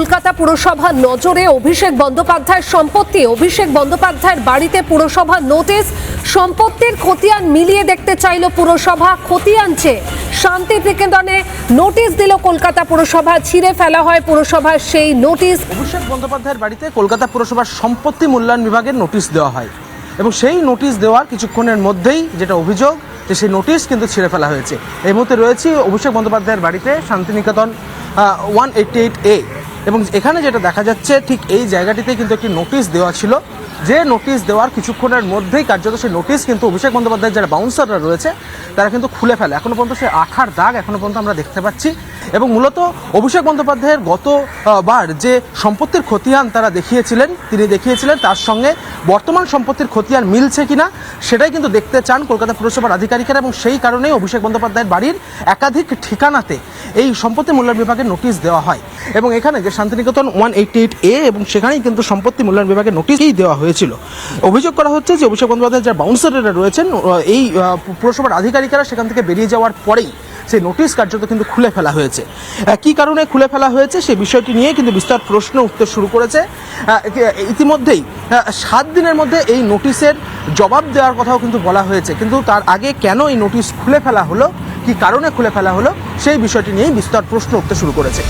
কলকাতা পুরসভার নজরে অভিষেক বন্দ্যোপাধ্যায়ের সম্পত্তি। অভিষেক বন্দ্যোপাধ্যায়ের বাড়িতে পুরসভা নোটিশ, সম্পত্তির খতিয়ান মিলিয়ে দেখতে চাইল পুরসভা। খতিয়ান চেয়ে শান্তি নিকেতনে নোটিশ দিল কলকাতা পুরসভা। ছিঁড়ে ফেলা হয় পুরসভার সেই নোটিশ। অভিষেক বন্দ্যোপাধ্যায়ের বাড়িতে কলকাতা পুরসভার সম্পত্তি মূল্যায়ন বিভাগের নোটিশ দেওয়া হয় এবং সেই নোটিশ দেওয়ার কিছুক্ষণের মধ্যেই যেটা অভিযোগ যে সেই নোটিশ কিন্তু ছিঁড়ে ফেলা হয়েছে। এই মুহূর্তে রয়েছে অভিষেক বন্দ্যোপাধ্যায়ের বাড়িতে শান্তিনিকেতন 188A এবং এখানে যেটা দেখা যাচ্ছে ঠিক এই জায়গাটিতে কিন্তু একটি নোটিশ দেওয়া ছিল, যে নোটিশ দেওয়ার কিছুক্ষণের মধ্যেই কার্যত সেই নোটিশ কিন্তু অভিষেক বন্দ্যোপাধ্যায়ের যারা বাউন্সাররা রয়েছে তারা কিন্তু খুলে ফেলে। এখনও পর্যন্ত সেই আঠার দাগ এখনও পর্যন্ত আমরা দেখতে পাচ্ছি এবং মূলত অভিষেক বন্দ্যোপাধ্যায়ের গতবার যে সম্পত্তির খতিয়ান তারা তিনি দেখিয়েছিলেন তার সঙ্গে বর্তমান সম্পত্তির খতিয়ান মিলছে কিনা সেটাই কিন্তু দেখতে চান কলকাতা পুরসভার আধিকারিকেরা এবং সেই কারণেই অভিষেক বন্দ্যোপাধ্যায়ের বাড়ির একাধিক ঠিকানাতে এই সম্পত্তি মূল্যায়ন বিভাগের নোটিশ দেওয়া হয় এবং এখানে যে শান্তিনিকেতন 188A এবং সেখানেই কিন্তু সম্পত্তি মূল্যায়ন বিভাগের নোটিশই দেওয়া হয়েছিল। অভিযোগ করা হচ্ছে যে অভিষেক বন্দ্যোপাধ্যায়ের যারা বাউন্সাররা রয়েছেন এই পুরসভার আধিকারিকেরা সেখান থেকে বেরিয়ে যাওয়ার পরেই সেই নোটিশ কার্যত কিন্তু খুলে ফেলা হয়েছে। কী কারণে খুলে ফেলা হয়েছে সেই বিষয়টি নিয়ে কিন্তু বিস্তর প্রশ্ন উঠতে শুরু করেছে। ইতিমধ্যেই 7 দিনের মধ্যে এই নোটিশের জবাব দেওয়ার কথাও কিন্তু বলা হয়েছে, কিন্তু তার আগে কেন এই নোটিশ খুলে ফেলা হলো, কী কারণে খুলে ফেলা হলো সেই বিষয়টি নিয়েই বিস্তর প্রশ্ন উঠতে শুরু করেছে।